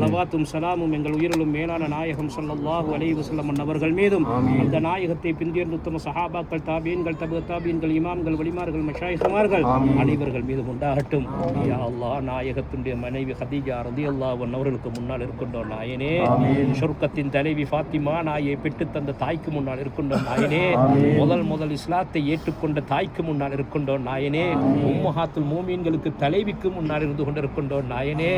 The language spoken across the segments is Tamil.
ஸலவாத்தும் ஸலாமும் எங்கள் உயிரிலும் மேலான நாயகம் ஸல்லல்லாஹு அலைஹி வஸல்லம் அவர்கள் மீதும் அந்த நாயகத்தை பின்தொடர்ந்த உத்தம சஹாபாக்கள், தாபீன்கள், தபு தாபீன்கள், இமாம்கள், வலிமார்கள், மஷாயிஹ்மார்கள் அனைவர்கள் மீதும் உண்டாகட்டும். யா அல்லாஹ், நாயகத்துடைய மனைவி ஹதீஜா ரலியல்லாஹு அன்ஹா அவர்களுக்கு முன்னால் இருக்கின்றோம் நாயனே. சொர்க்கத்தின் தலைவி ஃபாத்திமா நாயை பெற்று தந்த தாய்க்கு முன்னால் இருக்கின்றோம் நாயனே. முதல் இஸ்லாத்தை ஏற்றுக்கொண்ட தாய்க்கு முன்னால் இருக்கின்றோம் நாயனே. உம்மஹாத்துல் மூமீன்களுக்கு தலைவிக்கு முன்னால் இருந்து கொண்டிருக்கின்றோம் நாயனே.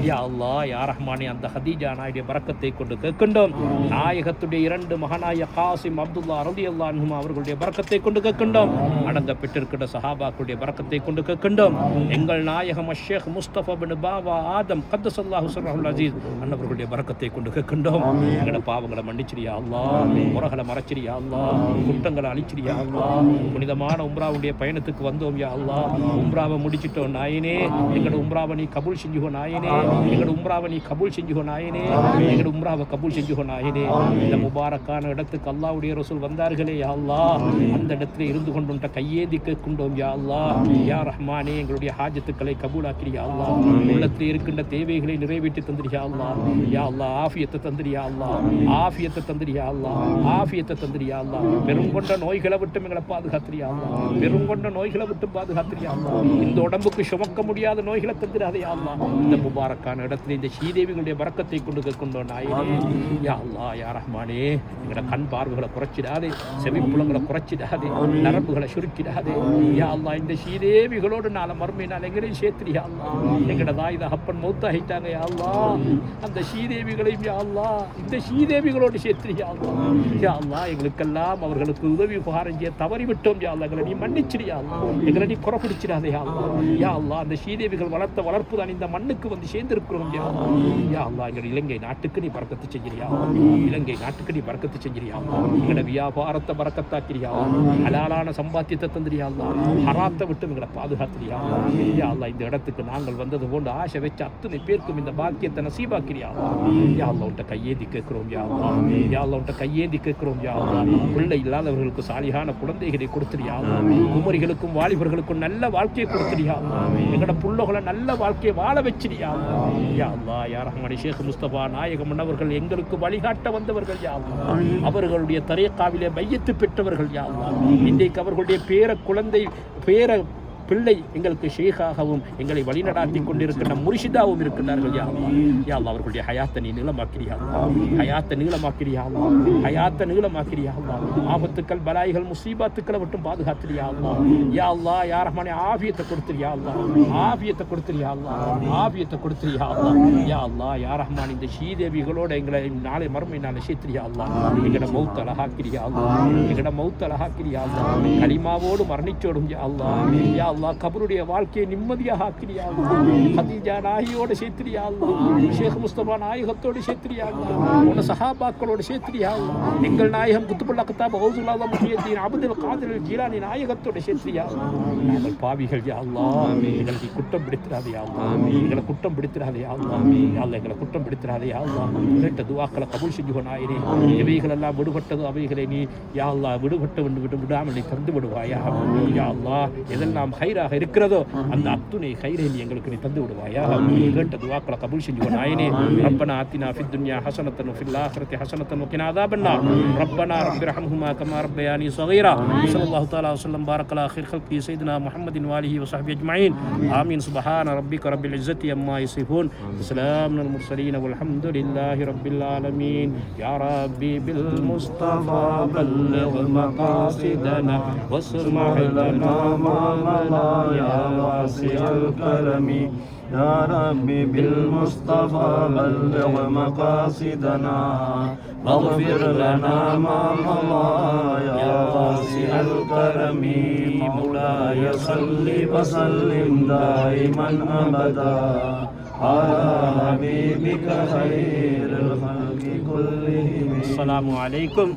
யா அல்லாஹ், யா ரஹ்மானே, அந்த ஹதீஜா நாயுடைய பரக்கத்தை கொண்டு கேட்கின்றோம். நாயகத்துடைய இரண்டு மகனாய காசிம், அப்துல்லா ரலியல்லாஹு அன்ஹுமா அவர்களுடைய பரக்கத்தை கொண்டு கேட்கின்றோம். அடங்க பெற்றிருக்கிற சஹாபாக்களுடைய பரக்கத்தை கொண்டு கேட்கின்றோம். எங்கள் நாயகம் ஷேக் முஸ்தபா பின் பாவா ஆதம் கத்தஸல்லாஹு ஸர்ரஹுல் அஸீஸ் அன்னவர்களுடைய பரக்கத்தை கொண்டு கேட்கின்றோம். எங்களோட பாவங்களை மன்னிச்சிரியா அல்லாஹ், முறகளை மறைச்சிரியா அல்லாஹ், குற்றங்களை அழிச்சிரியா அல்லாஹ். புனிதமான உம்ராவுடைய பயணத்துக்கு வந்தோம் யா அல்லாஹ். உம்ராவை முடிச்சிட்டோம் நாயனே. எங்களோட உம்ராவை நீ கபூல் செஞ்சுகோ நாயனே. எங்களோட உம்ராவை நீ கபூல் செஞ்சுகோ நாயனே. எங்களோட உம்ராவை கபூல் செஞ்சுகோ நாயனே. இந்த முபாரக்கான இடத்துக்கு அல்லாஹ்வுடைய ரசூல் வந்தார்களே யா அல்லாஹ், அந்த இடத்துல இருந்து கொண்டு கையேந்தி கேட்கின்றோம் யா அல்லாஹ். யா ரஹ்மானே, எங்களுடைய ஹாஜத்துக்களை கபூலாக்கிறியா அல்லாஹ். உள்ளத்தில் இருக்கின்ற தேவைகளை நிறைவேற்றி தந்திரியா அல்லாஹ். யா அல்லாஹ், ஆஃபியத்தை தந்திரியா அல்லாஹ். ஆஃபியத்தை தந்திரியா அல்லாஹ். ஆஃபியத்தை தந்திரியா அல்லாஹ். பெருங்கொண்ட நோய்களை விட்டு எங்களை பாதுகாத்திரியா அல்லாஹ். பெருங்கொண்ட நோய்களை விட்டு பாதுகாத்திரியா அல்லாஹ். இந்த உடம்புக்கு சுமக்க முடியாத நோய்களை தந்திராதே அல்லாஹ். இந்த முபாரக்கான இடத்துல இந்த ஸ்ரீதேவிகளுடைய பரக்கத்தை கொண்டு கேட்கின்றோம் நாயனே. யா அல்லாஹ், யா ரஹ்மானே, எங்களோட கண் பார்வைகளை குறைச்சிடாதே, செவிப்புலங்களை குறைச்சிடாதே, நரம்புகளை சுருக்கிடாதே. யா அல்லாஹ், இந்த ஸ்ரீதேவிகளோடு நாளை மறுமை நாள் எங்களையும் சேர்த்துறியா அல்லாஹ். எங்களோட தாய் தகப்பன் மௌத்தாகிட்டாங்க யா அல்லாஹ். அந்த ஸ்ரீதேவிகளையும் யா அல்லாஹ் இந்த ஸ்ரீதேவிகளோடு சேர்த்துறியா அல்லாஹ். யா அல்லாஹ், எங்களுக்கெல்லாம் அவர்களுக்கு உதவி உபகாரம் செய்ய தவறிவிட்டோம் யா அல்லாஹ். எங்களை நீ மன்னிச்சிரியா அல்லாஹ். எங்களை நீ குறைப்பிடிச்சிடாதே யா அல்லாஹ். யா அல்லாஹ், அந்த ஸ்ரீதேவிகள் வளர்த்த வளர்ப்பு தான் இந்த மண்ணுக்கு வந்து சேர்ந்திருக்கிறோம் யா அல்லாஹ். யா அல்லாஹ், எங்கள் இலங்கை நாட்டுக்கு நீ பரக்கத்து செஞ்சிரியா. இலங்கை நாட்டுக்கு நீ பரக்கத்து செஞ்சிரியா. எங்களோட வியாபாரத்தை பரக்கத்தாக்கிறியா. ஹலாலான சம்பாத்தியத்தை தந்திரியா அல்லாஹ். ஹராத்தை விட்டு எங்களை பாதுகாத்திரியா. யா அல்லாஹ், இந்த இடத்துக்கு நாங்கள் வந்தது போன்று ஆசை வச்சு அத்தனை பேருக்கும் இந்த பாக்கியத்தை நசீபாக்கிறியா. யா அல்லாஹ், உன்ட்ட கையேந்தி கேட்கிறோம் யா அல்லாஹ். யா அல்லாஹ், உன்ட்ட கையேந்தி கேட்கிறோம் யா அல்லாஹ். பிள்ளை இல்லாதவர்களுக்கு சாலிகான குழந்தைகளை கொடுத்துறியா. குமரிகளுக்கும் வாலிபர்களுக்கும் நல்ல வாழ்க்கையை கொடுத்துறியா. எங்களோட புள்ளகளை நல்ல வாழ்க்கையை வாழ வச்சிரியா. யா அல்லாஹ், யா ரஹ்மானே, ஷேக் முஸ்தபா நாயகம் அவர்கள் எங்களுக்கு வழிகாட்ட வந்தவர்கள் யா அல்லாஹ். அவர்களுடைய தரீகாவிலே பையத்து பெற்றவர்கள் யா அல்லாஹ். இன்றைக்கு அவர்களுடைய குழந்தை பிள்ளை எங்களுக்கு ஷேகாகவும் எங்களை வழிநடாத்தி கொண்டிருக்கின்ற முர்ஷிதாவும் இருக்கின்றார்கள் யா அல்லாஹ். யா அல்லாஹ், அவர்களுடைய ஹயாத்தை நீ நீளமாக்கிறியா அல்லாஹ். ஹயாத்தை நீளமாக்கிறியா அல்லாஹ். ஹயாத்தை நீளமாக்கிறியா அல்லாஹ். ஆபத்துக்கள், பலாய்கள், முசீபாத்துக்களை மட்டும் பாதுகாத்திரியா அல்லாஹ். யா அல்லாஹ், யா ரஹ்மானே, ஆஃபியத்தை கொடுத்துறியா அல்லாஹ். ஆஃபியத்தை கொடுத்துறியா அல்லாஹ். ஆஃபியத்தை கொடுத்துறியா அல்லாஹ். யா அல்லாஹ், யா ரஹ்மான், இந்த ஸ்ரீதேவிகளோட எங்களை நாளை மறுமை நாளை சேர்த்துறியா அல்லாஹ். எங்களோட மௌத் அழகாக்கிறியா அல்லாஹ். எங்களோட மௌத் அழகாக்கிறியா அல்லாஹ். கலிமாவோடு மரணிச்சோடும் யா அல்லாஹ். யா அல்லாஹ், கபருடைய வாழ்க்கையை நிம்மதியாக ஆக்கிறியா அல்லாஹ். ஹதீஜா நாயியோடு சேர்த்திரியா அல்லாஹ். ஷேக் முஸ்தபா நாயகத்தோடு சேர்த்திரியா அல்லாஹ். உன்ன சஹாபாக்களோடு சேர்த்திரியா அல்லாஹ். எங்கள் நாயகம் குத்துபுல்லா கிதாப் கௌசுல் ஆலம் முஹியத்தீன் அப்துல் காதிர் ஜீலானி நாயகத்தோடு சேர்த்திரியா அல்லாஹ். நாங்கள் பாவிகள் யா அல்லாஹ். எங்களுக்கு குற்றம் பிடித்திராதே யா அல்லாஹ். எங்களை குற்றம் பிடித்திராதே யா அல்லாஹ். யா அல்லாஹ், எங்களை குற்றம் பிடித்திராதே யா அல்லாஹ். கேட்ட துஆக்களை கபூல் செஞ்சுகோ நாயனே. எவைகள் எல்லாம் விடுபட்டது அவைகளை நீ யா அல்லாஹ் விடுபட்டு விடாமல் நீ தந்து விடுவாயா. யா அல்லாஹ், எதெல்லாம் ஹைராக இருக்கிறதோ அந்த அத்துணை ஹைரை நீ எங்களுக்கு நீ தந்து விடுவாயா. கேட்ட துஆக்களை கபூல் செஞ்சுகோ நாயனே. ரப்பனா ஆத்தினா ஃபித் துன்யா ஹஸனத்தன் வஃபில் ஆখিরাতি ஹஸனத்தன் வகினா அஸாபன்னார். ரப்பனா ரப்பிர்ஹம்ஹுமா கமா ரப்பயானி ஸகீரா. ஸல்லல்லாஹு தஆலா வஸல்லம் பாரக்கலா خير خلقி سيدنا محمد وآله وصحبه أجمعين. آمين. سبحان ربك رب العزة عما يصفون. سلام على المرسلين والحمد لله رب العالمين. يا ربي بالمصطفى بلغ مقاصدنا واسمع لنا ما يا واسع الكرم. يا ربي بالمصطفى بلغ مقاصدنا واغفر لنا ما مضى يا واسع الكرم. مولاي صل وسلم دائما ابدا على حبيبك خير الخلق كلهم. السلام عليكم.